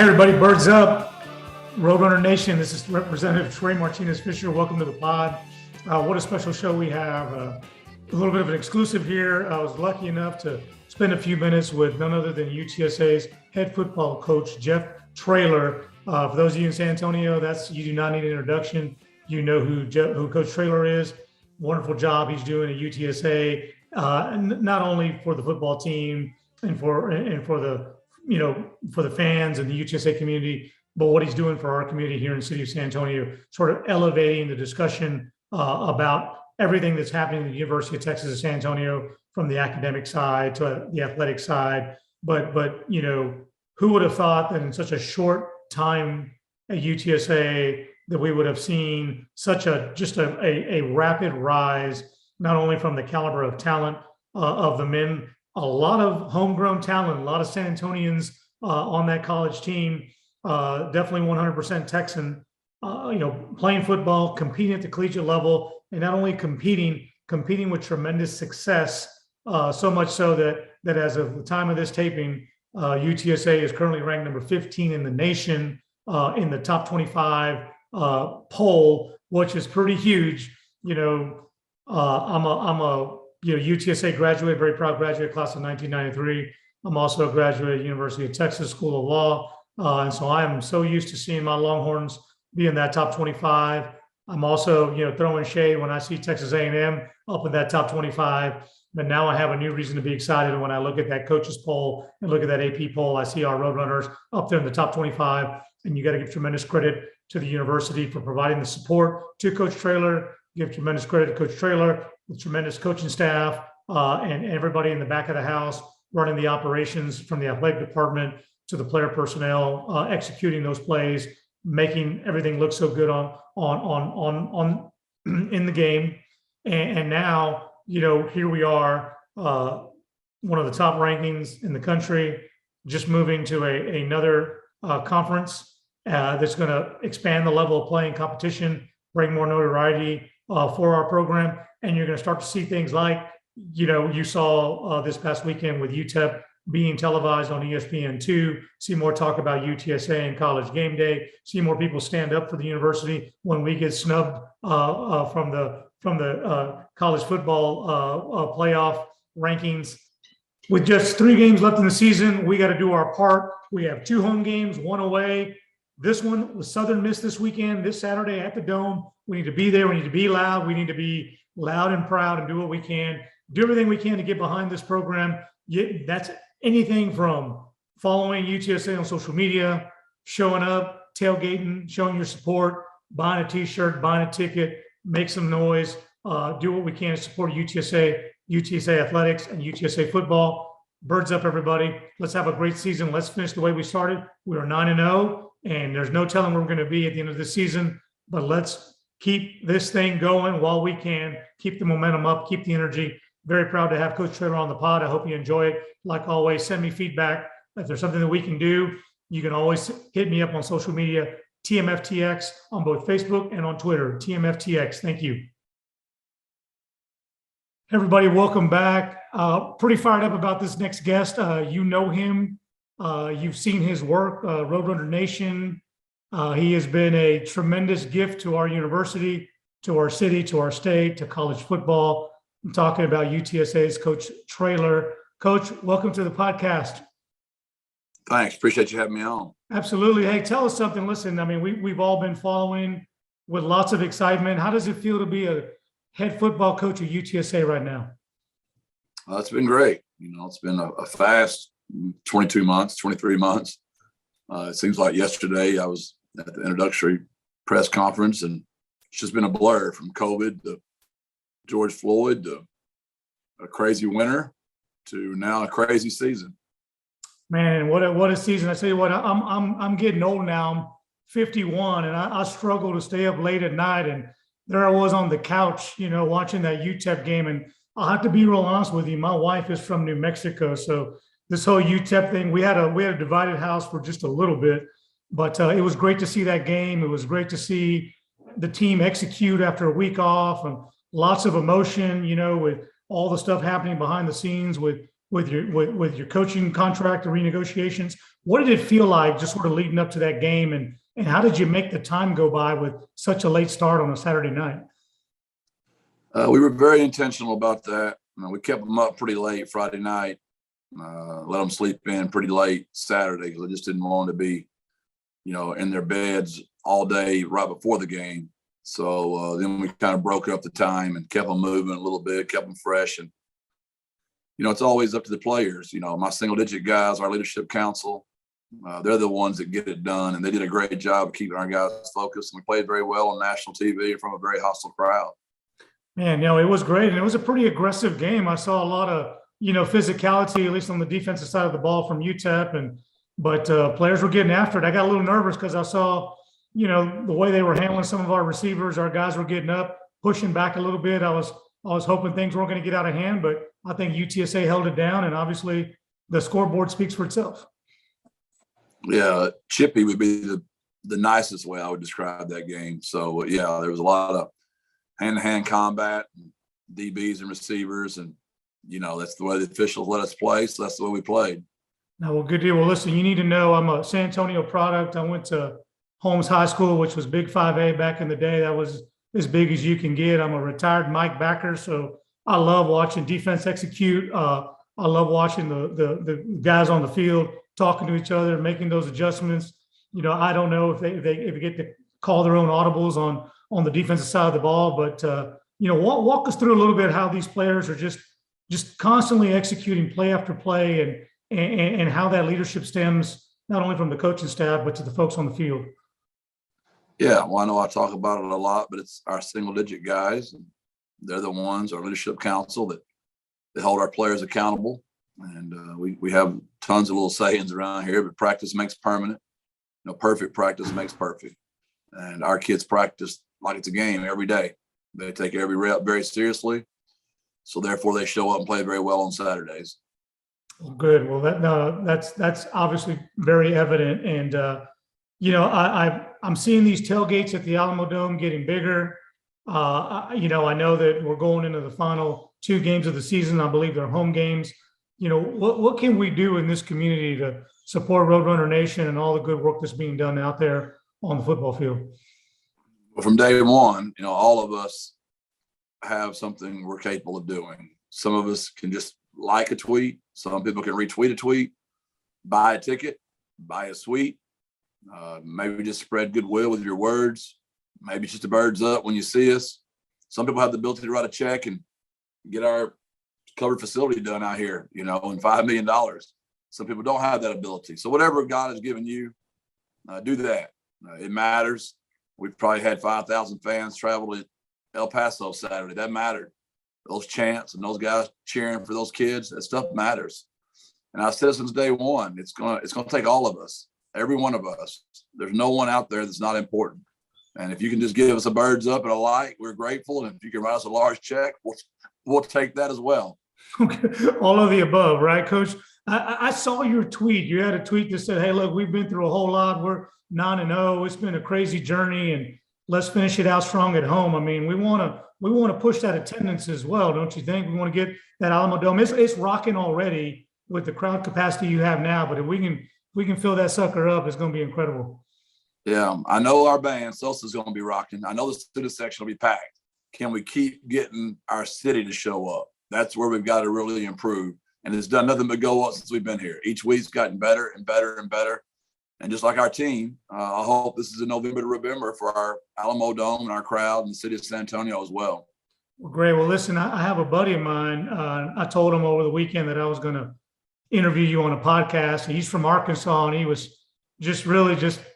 Hey everybody, birds up, Roadrunner Nation. This is Representative Trey, Martinez, Fischer. Welcome to the pod. What a special show we have. A little bit of an exclusive here. I was lucky enough to spend a few minutes with none other than UTSA's head football coach, Jeff Traylor. For those of you in San Antonio, you do not need an introduction. You know who Coach Traylor is. Wonderful job he's doing at UTSA, not only for the football team and for the fans and the UTSA community, but what he's doing for our community here in the city of San Antonio, sort of elevating the discussion about everything that's happening at the University of Texas at San Antonio, from the academic side to the athletic side. But who would have thought that in such a short time at UTSA that we would have seen such a rapid rise, not only from the caliber of talent of the men, a lot of homegrown talent, a lot of San Antonians on that college team, definitely 100% Texan, playing football, competing at the collegiate level, and not only competing with tremendous success, so much so that as of the time of this taping, UTSA is currently ranked number 15 in the nation in the top 25 poll, which is pretty huge. I'm a UTSA graduate, very proud graduate, class of 1993. I'm also a graduate at University of Texas School of Law, and so I am so used to seeing my Longhorns be in that top 25. I'm also throwing shade when I see Texas A&M up in that top 25. But now I have a new reason to be excited when I look at that coaches poll and look at that AP poll. I see our Roadrunners up there in the top 25, and you got to give tremendous credit to the university for providing the support to Coach Traylor. Give tremendous credit to Coach Traylor, the tremendous coaching staff, and everybody in the back of the house running the operations, from the athletic department to the player personnel, executing those plays, making everything look so good on in the game. And now, here we are, one of the top rankings in the country, just moving to another conference that's going to expand the level of playing competition, bring more notoriety for our program. And you're going to start to see things like, you saw this past weekend with UTEP being televised on ESPN2, see more talk about UTSA and College Game Day, see more people stand up for the university when we get snubbed from the college football playoff rankings. With just 3 games left in the season, we got to do our part. We have 2 home games, 1 away. This one was Southern Miss this weekend, this Saturday at the Dome. We need to be there. We need to be loud. We need to be loud and proud and do what we can, do everything we can to get behind this program. That's anything from following UTSA on social media, showing up, tailgating, showing your support, buying a T-shirt, buying a ticket, make some noise, do what we can to support UTSA athletics, and UTSA football. Birds up, everybody. Let's have a great season. Let's finish the way we started. We are 9-0, and there's no telling where we're going to be at the end of the season, but let's keep this thing going while we can, keep the momentum up, keep the energy. Very proud to have Coach Traylor on the pod. I hope you enjoy it. Like always, send me feedback. If there's something that we can do, you can always hit me up on social media, TMFTX on both Facebook and on Twitter, TMFTX. Thank you. Everybody, welcome back. Pretty fired up about this next guest. You know him. You've seen his work, Roadrunner Nation. He has been a tremendous gift to our university, to our city, to our state, to college football. I'm talking about UTSA's Coach Traylor. Coach, welcome to the podcast. Thanks. Appreciate you having me on. Absolutely. Hey, tell us something. Listen, I mean, we've all been following with lots of excitement. How does it feel to be a head football coach at UTSA right now? It's been great. It's been a fast 22 months, 23 months. It seems like yesterday I was at the introductory press conference, and it's just been a blur, from COVID to George Floyd to a crazy winter to now a crazy season. Man, what a season! I tell you what, I'm getting old now. I'm 51, and I struggle to stay up late at night. And there I was on the couch, watching that UTEP game. And I'll have to be real honest with you. My wife is from New Mexico, so this whole UTEP thing, we had a divided house for just a little bit. But it was great to see that game. It was great to see the team execute after a week off, and lots of emotion, with all the stuff happening behind the scenes with your coaching contract renegotiations. What did it feel like just sort of leading up to that game? And how did you make the time go by with such a late start on a Saturday night? We were very intentional about that. We kept them up pretty late Friday night, let them sleep in pretty late Saturday because I just didn't want them to be, in their beds all day right before the game. So then we kind of broke up the time and kept them moving a little bit, kept them fresh. And, it's always up to the players. My single-digit guys, our leadership council, they're the ones that get it done. And they did a great job of keeping our guys focused. And we played very well on national TV from a very hostile crowd. Man, it was great. And it was a pretty aggressive game. I saw a lot of, physicality, at least on the defensive side of the ball from UTEP. But players were getting after it. I got a little nervous because I saw, the way they were handling some of our receivers. Our guys were getting up, pushing back a little bit. I was hoping things weren't going to get out of hand, but I think UTSA held it down. And obviously the scoreboard speaks for itself. Yeah, chippy would be the nicest way I would describe that game. So, yeah, there was a lot of hand-to-hand combat, DBs and receivers. And, that's the way the officials let us play. So that's the way we played. Now, well, good deal. Well, listen, you need to know I'm a San Antonio product. I went to Holmes High School, which was Big 5A back in the day. That was as big as you can get. I'm a retired Mike backer, so I love watching defense execute. I love watching the guys on the field talking to each other, making those adjustments. I don't know if they get to call their own audibles on the defensive side of the ball, but walk us through a little bit how these players are just constantly executing play after play, and how that leadership stems not only from the coaching staff but to the folks on the field. Yeah, well, I know I talk about it a lot, but it's our single-digit guys. And they're the ones, our leadership council, that hold our players accountable. And we have tons of little sayings around here, but practice makes permanent. Perfect practice makes perfect. And our kids practice like it's a game every day. They take every rep very seriously. So therefore, they show up and play very well on Saturdays. Well, good. Well, that's obviously very evident. And, I'm seeing these tailgates at the Alamo Dome getting bigger. I know that we're going into the final 2 games of the season. I believe they're home games. What can we do in this community to support Roadrunner Nation and all the good work that's being done out there on the football field? Well, from day one, all of us have something we're capable of doing. Some of us can just like a tweet. Some people can retweet a tweet, buy a ticket, buy a suite, maybe just spread goodwill with your words. Maybe it's just a birds up when you see us. Some people have the ability to write a check and get our covered facility done out here, in $5 million. Some people don't have that ability. So whatever God has given you, do that. It matters. We've probably had 5,000 fans travel to El Paso Saturday. That mattered. Those chants and those guys cheering for those kids, that stuff matters. And I said since day one, it's gonna take all of us, every one of us. There's no one out there that's not important. And if you can just give us a birds up and a like, we're grateful. And if you can write us a large check, we'll take that as well. Okay. All of the above, right, Coach? I saw your tweet. You had a tweet that said, "Hey, look, we've been through a whole lot. We're 9-0. It's been a crazy journey, and let's finish it out strong at home." I mean, we want to push that attendance as well, don't you think? We want to get that Alamo Dome. It's rocking already with the crowd capacity you have now, but if we can fill that sucker up, it's going to be incredible. Yeah, I know our band Sosa's going to be rocking. I know the student section will be packed. Can we keep getting our city to show up? That's where we've got to really improve. And it's done nothing but go up since we've been here. Each week's gotten better and better and better. And just like our team, I hope this is a November to remember for our Alamo Dome and our crowd and the city of San Antonio as well. Well, great. Well, listen, I have a buddy of mine. I told him over the weekend that I was going to interview you on a podcast. He's from Arkansas, and he was just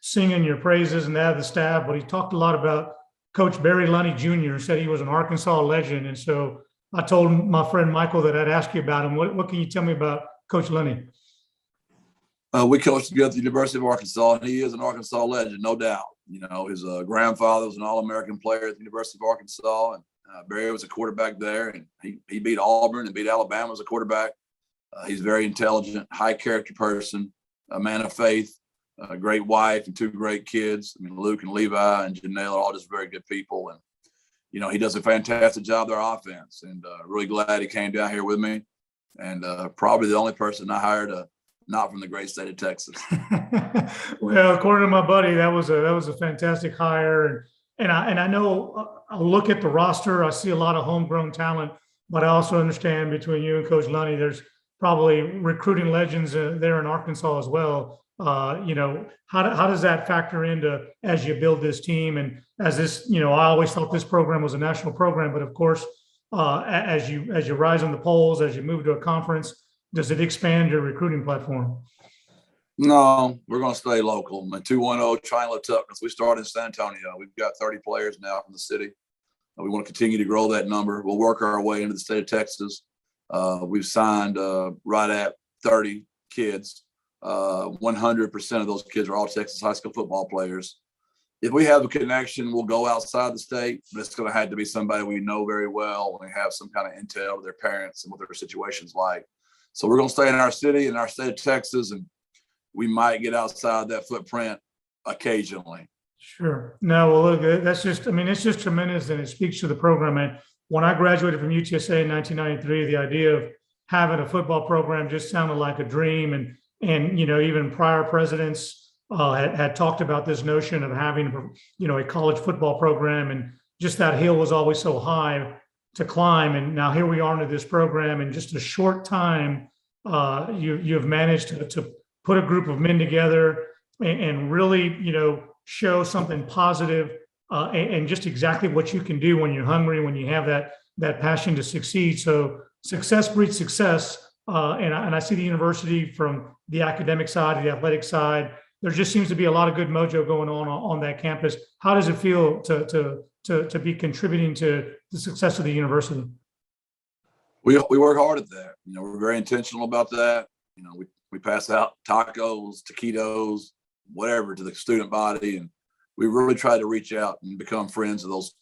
singing your praises and that of the staff. But he talked a lot about Coach Barry Lunny Jr. Said he was an Arkansas legend. And so I told my friend Michael that I'd ask you about him. What can you tell me about Coach Lunny? We coached together at the University of Arkansas, and he is an Arkansas legend, no doubt. His grandfather was an All-American player at the University of Arkansas, and Barry was a quarterback there, and he beat Auburn and beat Alabama as a quarterback. He's a very intelligent, high-character person, a man of faith, a great wife, and 2 great kids. I mean, Luke and Levi and Janelle are all just very good people, and he does a fantastic job with our offense, and really glad he came down here with me. And probably the only person I hired to not from the great state of Texas. Well, according to my buddy, that was a fantastic hire, and I know I look at the roster, I see a lot of homegrown talent, but I also understand between you and Coach Lunny, there's probably recruiting legends there in Arkansas as well. How does that factor into as you build this team and as this? I always thought this program was a national program, but of course, as you rise on the polls, as you move to a conference, does it expand your recruiting platform? No, we're going to stay local. And 210 Triangle Tuckness. We started in San Antonio. We've got 30 players now from the city. We want to continue to grow that number. We'll work our way into the state of Texas. We've signed right at 30 kids. 100% of those kids are all Texas high school football players. If we have a connection, we'll go outside the state, but it's going to have to be somebody we know very well and we have some kind of intel to their parents and what their situation's like. So we're going to stay in our city, in our state of Texas, and we might get outside that footprint occasionally. Sure. No, well, look, it's just tremendous, and it speaks to the program. And when I graduated from UTSA in 1993, the idea of having a football program just sounded like a dream. And even prior presidents had talked about this notion of having, a college football program, and just that hill was always so high to climb. And now here we are into this program in just a short time. You have managed to put a group of men together and really, show something positive, and just exactly what you can do when you're hungry, when you have that passion to succeed. So success breeds success. And I see the university from the academic side, the athletic side. There just seems to be a lot of good mojo going on that campus. How does it feel to be contributing to the success of the university? We work hard at that. We're very intentional about that. We pass out tacos, taquitos, whatever to the student body, and we really try to reach out and become friends of those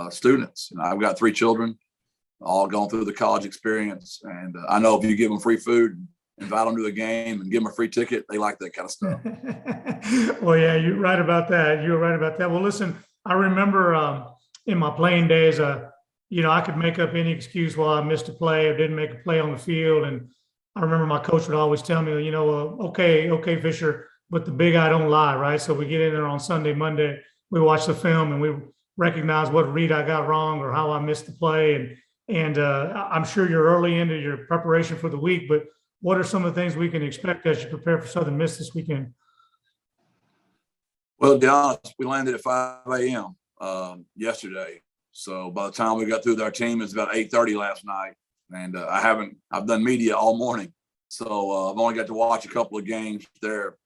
students. I've got 3 children, all gone through the college experience, and I know if you give them free food, invite them to a game, and give them a free ticket, they like that kind of stuff. Well, yeah, you're right about that. You're right about that. Well, listen, I remember in my playing days, I could make up any excuse why I missed a play or didn't make a play on the field, and I remember my coach would always tell me, okay, Fischer, but the big eye don't lie, right? So we get in there on Sunday, Monday, we watch the film and we recognize what read I got wrong or how I missed the play. And I'm sure you're early into your preparation for the week, but what are some of the things we can expect as you prepare for Southern Miss this weekend? Well, to be honest, we landed at 5 a.m. Yesterday. So by the time we got through with our team, it's about 8:30 last night. And I've done media all morning. So I've only got to watch a couple of games. They're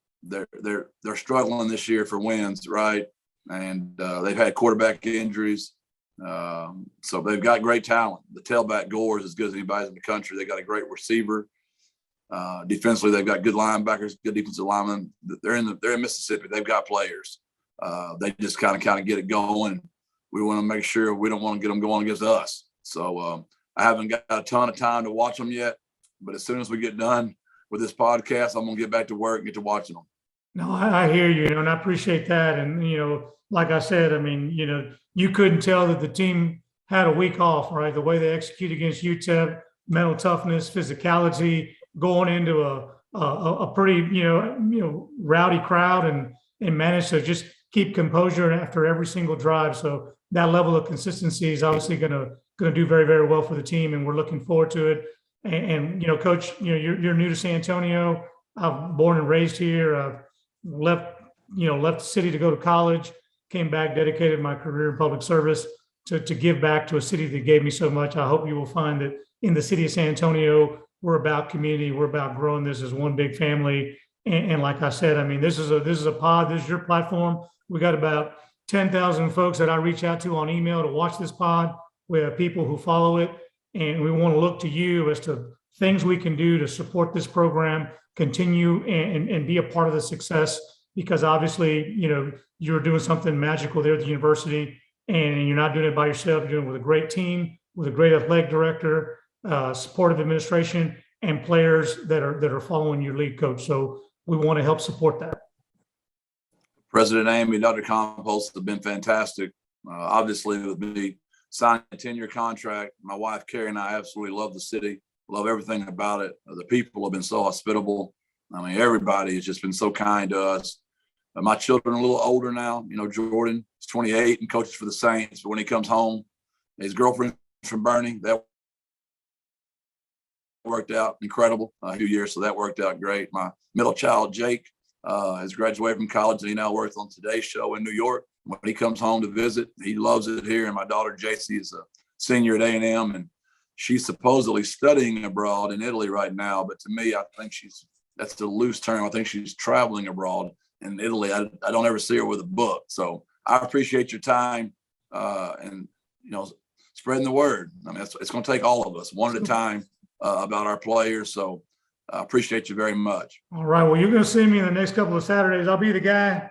struggling this year for wins, right? And they've had quarterback injuries. So they've got great talent. The tailback Gore is as good as anybody's in the country. They got a great receiver. Defensively, they've got good linebackers, good defensive linemen. They're in Mississippi. They've got players. They just kind of get it going. We want to make sure we don't want to get them going against us. So I haven't got a ton of time to watch them yet, but as soon as we get done with this podcast, I'm going to get back to work and get to watching them. No, I hear you, and I appreciate that. And, like I said, you couldn't tell that the team had a week off, right? The way they execute against UTEP, mental toughness, physicality, going into a pretty, rowdy crowd and manage to just keep composure after every single drive. So that level of consistency is obviously going to do very, very well for the team, and we're looking forward to it. And Coach, you're new to San Antonio. I'm born and raised here. Left the city to go to college, came back, dedicated my career in public service to give back to a city that gave me so much. I hope you will find that in the city of San Antonio, we're about community. We're about growing this as one big family. And like I said, this is a pod. This is your platform. We got about 10,000 folks that I reach out to on email to watch this pod. We have people who follow it, and we want to look to you as to things we can do to support this program, continue and be a part of the success, because obviously, you're doing something magical there at the university, and you're not doing it by yourself. You're doing it with a great team, with a great athletic director, supportive administration, and players that are following your lead, Coach. So we want to help support that. President Amy, Dr. Compost have been fantastic. Obviously, with me signing a 10-year contract, my wife Carrie and I absolutely love the city. Love everything about it. The people have been so hospitable. I mean, everybody has just been so kind to us. My children are a little older now. You know, Jordan is 28 and coaches for the Saints. But when he comes home, his girlfriend's from Bernie. That worked out incredible a few years, so that worked out great. My middle child, Jake, has graduated from college, and he now works on Today's Show in New York. When he comes home to visit, he loves it here. And my daughter, JC, is a senior at A&M, and she's supposedly studying abroad in Italy right now. But to me, I think that's the loose term. I think she's traveling abroad in Italy. I don't ever see her with a book. So I appreciate your time and, you know, spreading the word. I mean, it's going to take all of us one at a time about our players. So I appreciate you very much. All right. Well, you're going to see me in the next couple of Saturdays. I'll be the guy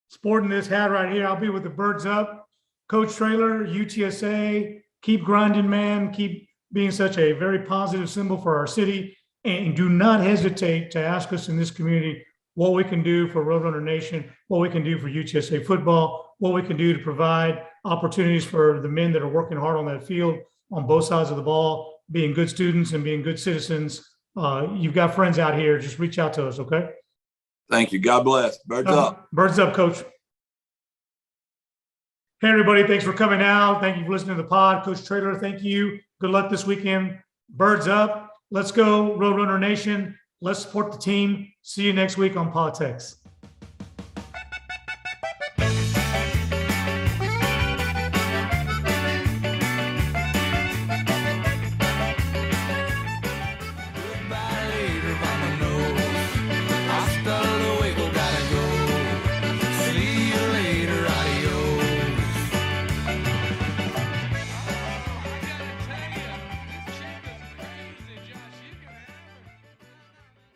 sporting this hat right here. I'll be with the Birds Up. Coach Traylor, UTSA, keep grinding, man. Keep being such a very positive symbol for our city. And do not hesitate to ask us in this community what we can do for Roadrunner Nation, what we can do for UTSA football, what we can do to provide opportunities for the men that are working hard on that field on both sides of the ball, being good students and being good citizens. You've got friends out here. Just reach out to us, okay? Thank you. God bless. Birds up. Birds up, Coach. Hey, everybody. Thanks for coming out. Thank you for listening to the pod. Coach Traylor, thank you. Good luck this weekend. Birds up. Let's go, Roadrunner Nation. Let's support the team. See you next week on Politex.